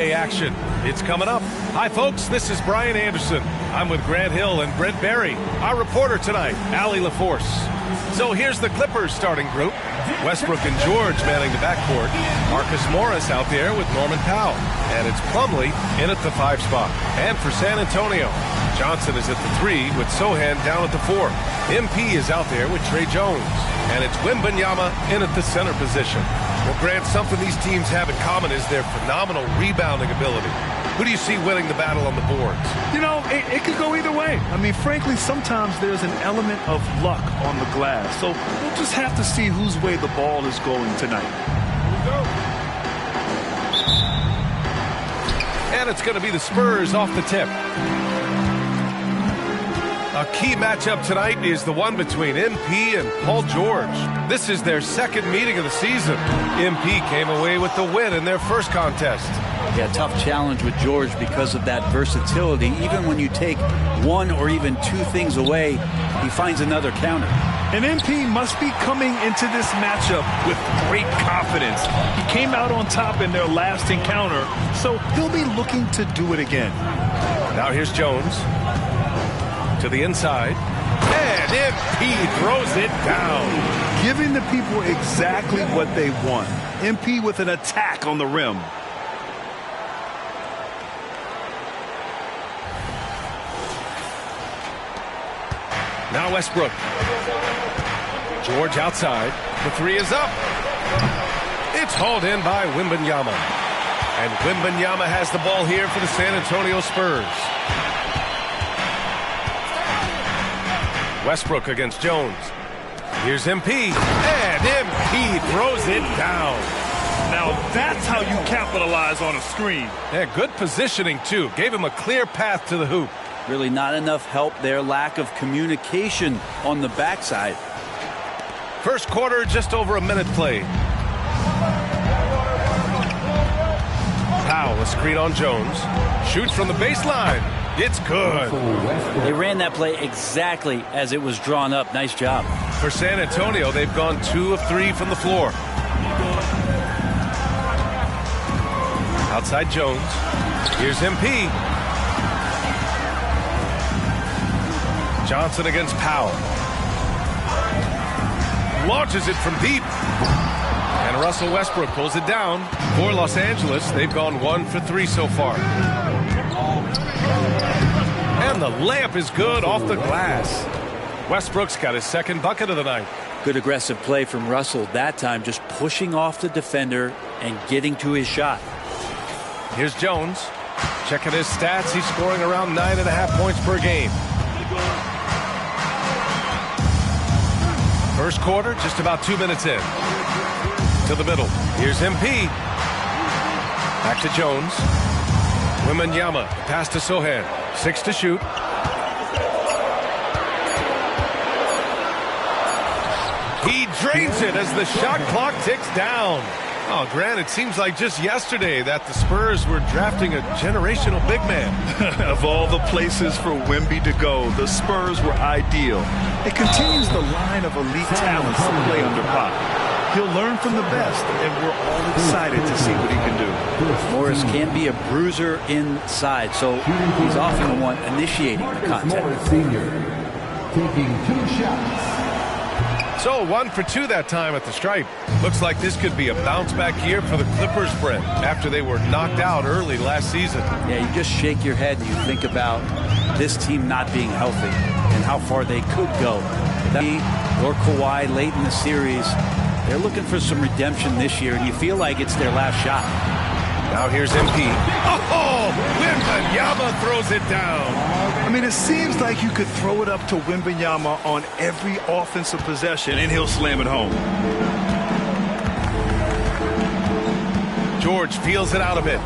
Action. It's coming up. Hi, folks. This is Brian Anderson. I'm with Grant Hill and Brent Berry. Our reporter tonight, Allie LaForce. So here's the Clippers starting group. Westbrook and George manning the backcourt. Marcus Morris out there with Norman Powell. And it's Plumlee in at the 5 spot. And for San Antonio, Johnson is at the 3 with Sohan down at the 4. MP is out there with Trey Jones. And it's Wembanyama in at the center position. Well, Grant, something these teams have in common is their phenomenal rebounding ability. Who do you see winning the battle on the boards? You know, it could go either way. I mean, frankly, sometimes there's an element of luck on the glass. So we'll just have to see whose way the ball is going tonight. Here we go. And it's going to be the Spurs off the tip. A key matchup tonight is the one between MP and Paul George. This is their second meeting of the season. MP came away with the win in their first contest. Yeah, tough challenge with George because of that versatility. Even when you take one or even two things away, he finds another counter. And MP must be coming into this matchup with great confidence. He came out on top in their last encounter, so he'll be looking to do it again. Now here's Jones. To the inside, and MP throws it down. Giving the people exactly what they want. MP with an attack on the rim. Now Westbrook. George outside. The 3 is up. It's hauled in by Wembanyama. And Wembanyama has the ball here for the San Antonio Spurs. Westbrook against Jones. Here's MP. And MP throws it down. Now that's how you capitalize on a screen. Yeah, good positioning, too. Gave him a clear path to the hoop. Really not enough help there. Lack of communication on the backside. First quarter, just over a minute played. Powell, a screen on Jones. Shoots from the baseline. It's good. They ran that play exactly as it was drawn up. Nice job. For San Antonio, they've gone 2 of 3 from the floor. Outside Jones. Here's MP. Johnson against Powell. Launches it from deep. And Russell Westbrook pulls it down. For Los Angeles, they've gone 1 for 3 so far. And the layup is good off the glass. Westbrook's got his second bucket of the night. Good aggressive play from Russell that time, just pushing off the defender and getting to his shot. Here's Jones. Checking his stats, he's scoring around 9.5 points per game. First quarter, just about 2 minutes in. To the middle. Here's MP. Back to Jones. Wembanyama, pass to Sohan. 6 to shoot. He drains it as the shot clock ticks down. Oh, Grant, it seems like just yesterday that the Spurs were drafting a generational big man. Of all the places for Wemby to go, the Spurs were ideal. It continues the line of elite talents to play under Pop. He'll learn from the best, and we're all excited to see what he can do. Morris can be a bruiser inside, so he's often the one initiating the contact. Morris Sr. taking 2 shots. So 1 for 2 that time at the stripe. Looks like this could be a bounce-back year for the Clippers, Brent, after they were knocked out early last season. Yeah, you just shake your head and you think about this team not being healthy and how far they could go. Or Kawhi late in the series, they're looking for some redemption this year, and you feel like it's their last shot. Now here's MP. Oh, Wembanyama throws it down. I mean, it seems like you could throw it up to Wembanyama on every offensive possession, and he'll slam it home. George feels it out a bit.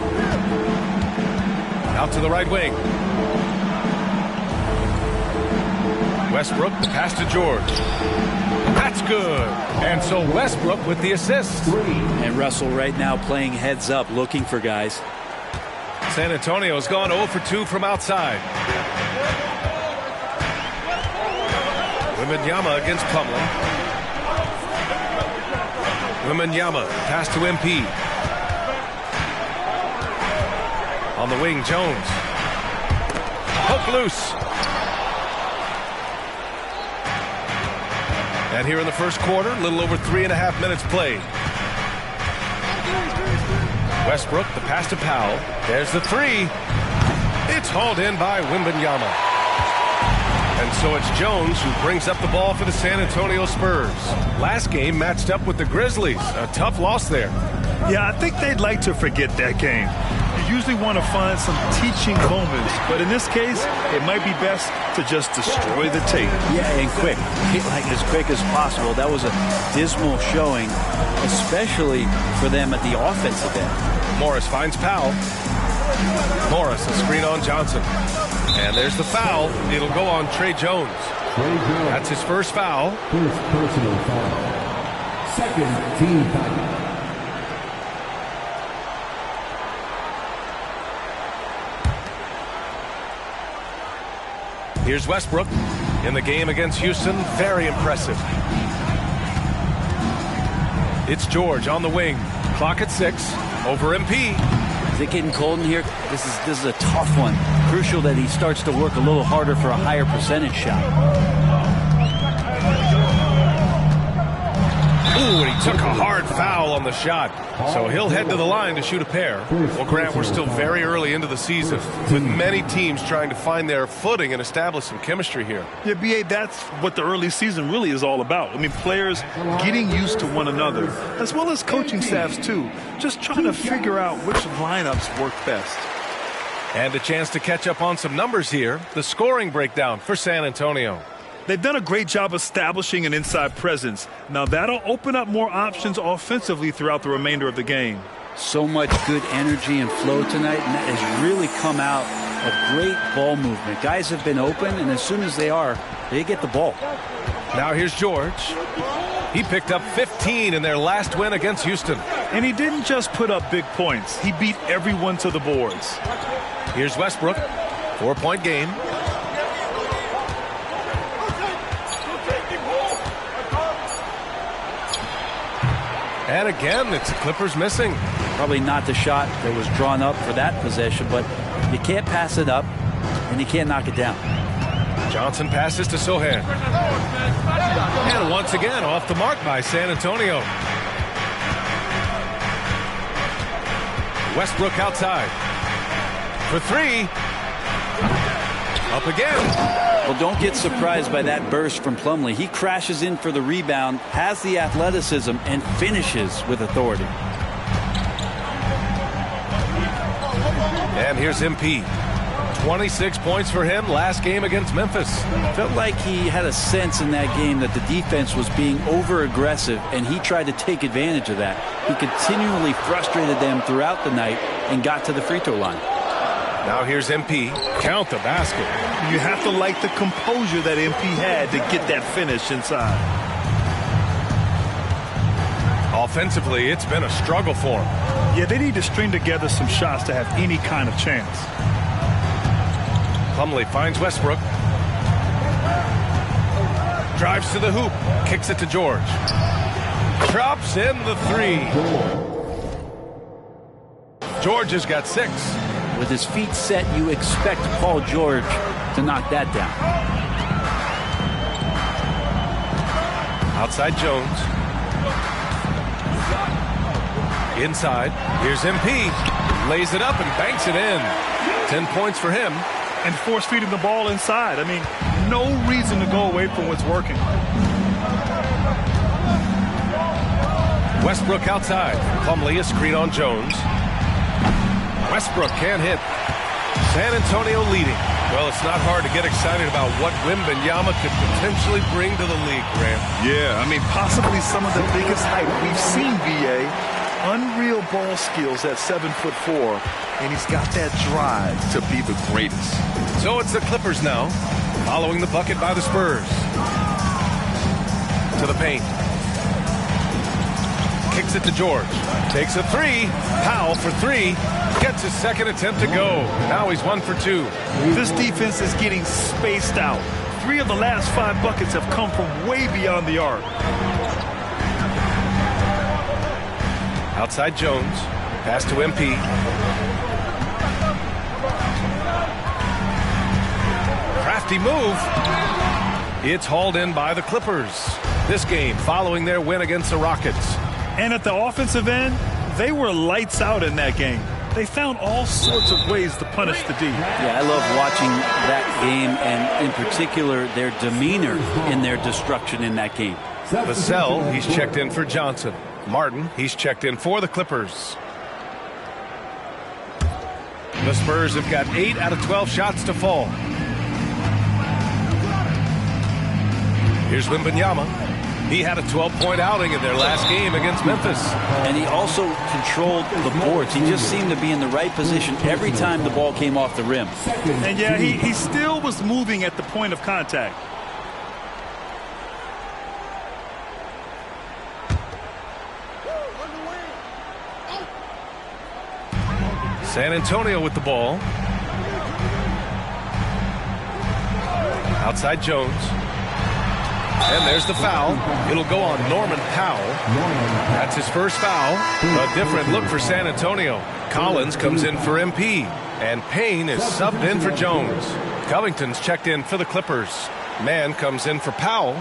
Out to the right wing. Westbrook, the pass to George. That's good. And so Westbrook with the assist. And Russell right now playing heads up, looking for guys. San Antonio's gone 0 for 2 from outside. Wembanyama against Plumlee. Wembanyama, pass to MP. On the wing, Jones. Poke loose. And here in the first quarter, a little over 3.5 minutes played. Westbrook, the pass to Powell. There's the three. It's hauled in by Wembanyama. And so it's Jones who brings up the ball for the San Antonio Spurs. Last game matched up with the Grizzlies. A tough loss there. Yeah, I think they'd like to forget that game. You usually want to find some teaching moments, but in this case, it might be best to just destroy the tape. Yeah, and quick. Like as quick as possible. That was a dismal showing, especially for them at the offensive end. Morris finds Powell. Morris, a screen on Johnson. And there's the foul. It'll go on Trey Jones. That's his first foul. First personal foul. Second team foul. Here's Westbrook in the game against Houston. Very impressive. It's George on the wing. Clock at 6. Over MP. Is it getting cold in here? This is a tough one. Crucial that he starts to work a little harder for a higher percentage shot. Ooh, and he took a hard foul on the shot. So he'll head to the line to shoot a pair. Well, Grant, we're still very early into the season with many teams trying to find their footing and establish some chemistry here. Yeah, B.A., that's what the early season really is all about. I mean, players getting used to one another, as well as coaching staffs, too. Just trying to figure out which lineups work best. And a chance to catch up on some numbers here. The scoring breakdown for San Antonio. They've done a great job establishing an inside presence. Now that'll open up more options offensively throughout the remainder of the game. So much good energy and flow tonight, and that has really come out of great ball movement. Guys have been open, and as soon as they are, they get the ball. Now here's George. He picked up 15 in their last win against Houston. And he didn't just put up big points. He beat everyone to the boards. Here's Westbrook. 4-point game. And again, it's the Clippers missing. Probably not the shot that was drawn up for that possession, but you can't pass it up, and you can't knock it down. Johnson passes to Sohan. And once again, off the mark by San Antonio. Westbrook outside. For three. Up again. Well, don't get surprised by that burst from Plumlee. He crashes in for the rebound, has the athleticism, and finishes with authority. And here's MP. 26 points for him last game against Memphis. Felt like he had a sense in that game that the defense was being over-aggressive, and he tried to take advantage of that. He continually frustrated them throughout the night and got to the free throw line. Now here's MP. Count the basket. You have to like the composure that MP had to get that finish inside. Offensively, it's been a struggle for him. Yeah, they need to string together some shots to have any kind of chance. Plumlee finds Westbrook. Drives to the hoop. Kicks it to George. Drops in the three. George has got 6. With his feet set, you expect Paul George to knock that down. Outside Jones. Inside. Here's MP. Lays it up and banks it in. 10 points for him. And force feeding the ball inside. I mean, no reason to go away from what's working. Westbrook outside. Plumlee a screen on Jones. Westbrook can't hit. San Antonio leading. Well, it's not hard to get excited about what Wembanyama could potentially bring to the league, Grant. Yeah, I mean, possibly some of the biggest hype we've seen, B.A. Unreal ball skills at 7'4", and he's got that drive to be the greatest. So it's the Clippers now, following the bucket by the Spurs. To the paint. Kicks it to George. Takes a three. Powell for 3. Gets his second attempt to go. Now he's 1 for 2. This defense is getting spaced out. 3 of the last 5 buckets have come from way beyond the arc. Outside Jones. Pass to MP. Lefty move. It's hauled in by the Clippers. This game following their win against the Rockets. And at the offensive end, they were lights out in that game. They found all sorts of ways to punish the D. Yeah, I love watching that game, and in particular their demeanor in their destruction in that game. Vassell, he's checked in for Johnson. Martin, he's checked in for the Clippers. The Spurs have got 8 out of 12 shots to fall. Here's Wembanyama. He had a 12-point outing in their last game against Memphis. And he also controlled the boards. He just seemed to be in the right position every time the ball came off the rim. And yeah, he still was moving at the point of contact. San Antonio with the ball. Outside Jones. And there's the foul. It'll go on Norman Powell. That's his first foul. A different look for San Antonio. Collins comes in for MP. And Payne is subbed in for Jones. Covington's checked in for the Clippers. Mann comes in for Powell.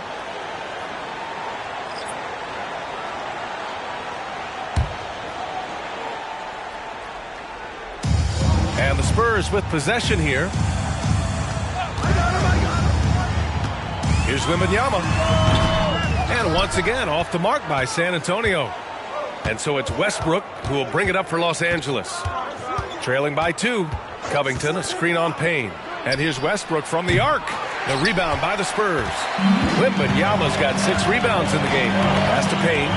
And the Spurs with possession here. Here's Wembanyama. And once again, off the mark by San Antonio. And so it's Westbrook who will bring it up for Los Angeles. Trailing by 2. Covington, a screen on Payne. And here's Westbrook from the arc. The rebound by the Spurs. Wembanyama's got 6 rebounds in the game. Pass to Payne.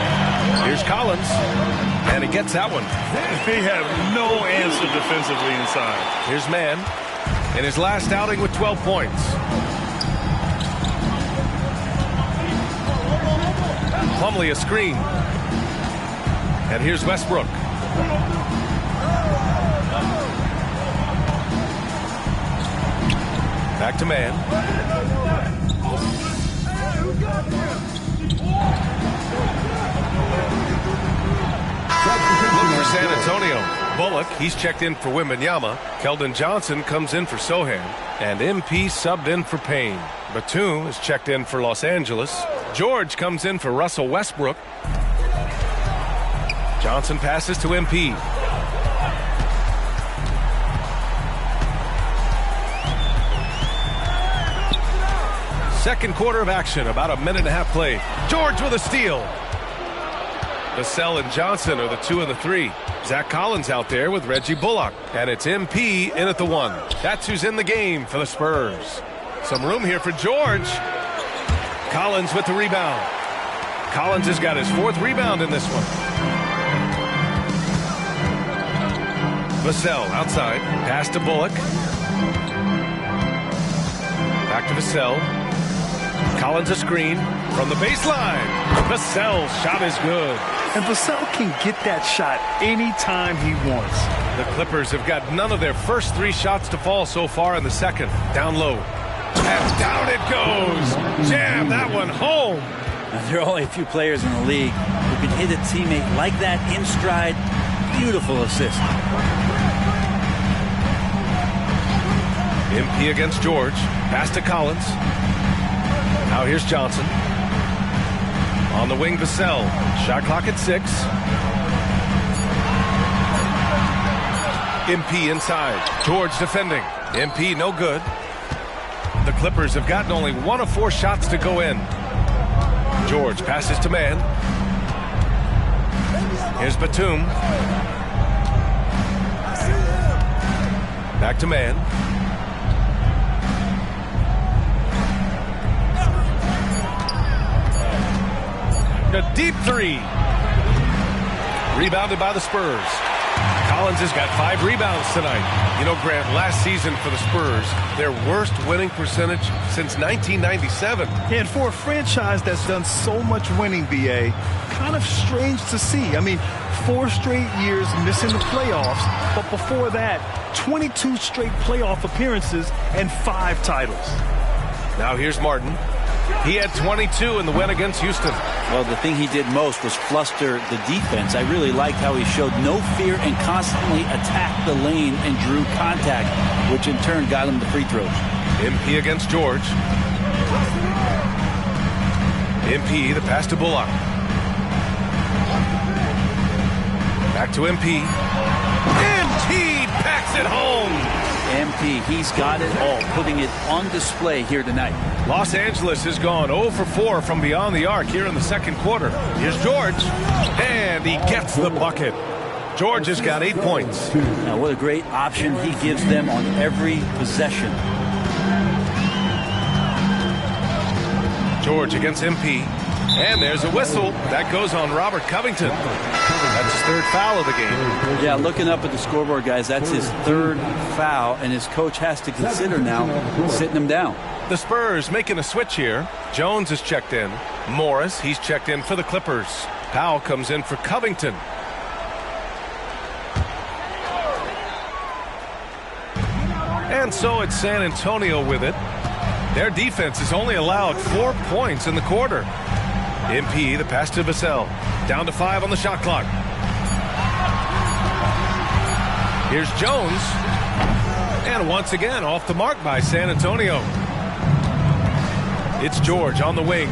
Here's Collins. And he gets that one. They have no answer defensively inside. Here's Mann in his last outing with 12 points. Plumlee a screen. And here's Westbrook. Back to Mann. Look for San Antonio. Bullock, he's checked in for Wembanyama. Keldon Johnson comes in for Sohan. And MP subbed in for Payne. Batum is checked in for Los Angeles. George comes in for Russell Westbrook. Johnson passes to MP. Second quarter of action, about a minute and a half played. George with a steal. Vassell and Johnson are the 2 and the 3. Zach Collins out there with Reggie Bullock. And it's MP in at the 1. That's who's in the game for the Spurs. Some room here for George. Collins with the rebound. Collins has got his 4th rebound in this one. Vassell outside. Pass to Bullock. Back to Vassell. Collins a screen from the baseline. Vassell's shot is good. And Vassell can get that shot anytime he wants. The Clippers have got none of their first 3 shots to fall so far in the second. Down low. And down it goes. Jam that one home. There are only a few players in the league who can hit a teammate like that in stride. Beautiful assist. MP against George. Pass to Collins. Now here's Johnson. On the wing, Vassell. Shot clock at 6. MP inside. George defending. MP no good. The Clippers have gotten only 1 of 4 shots to go in. George passes to Mann. Here's Batum. Back to Mann. A deep 3. Rebounded by the Spurs. Collins has got 5 rebounds tonight. You know, Grant, last season for the Spurs, their worst winning percentage since 1997. And for a franchise that's done so much winning, BA, kind of strange to see. I mean, 4 straight years missing the playoffs, but before that, 22 straight playoff appearances and 5 titles. Now here's Martin. He had 22 in the win against Houston. Well, the thing he did most was fluster the defense. I really liked how he showed no fear and constantly attacked the lane and drew contact, which in turn got him the free throws. MP against George. MP, the pass to Bullock. Back to MP. MP packs it home. MP, he's got it all, putting it on display here tonight. Los Angeles has gone 0 for 4 from beyond the arc here in the second quarter. Here's George, and he gets the bucket. George has got 8 points. Now, what a great option he gives them on every possession. George against MP, and there's a whistle. That goes on Robert Covington. That's his 3rd foul of the game. Yeah, looking up at the scoreboard, guys, that's his 3rd foul, and his coach has to consider now sitting him down. The Spurs making a switch here. Jones is checked in. Morris, he's checked in for the Clippers. Powell comes in for Covington. And so it's San Antonio with it. Their defense has only allowed 4 points in the quarter. MP, the pass to Vassell. Down to 5 on the shot clock. Here's Jones. And once again, off the mark by San Antonio. It's George on the wing.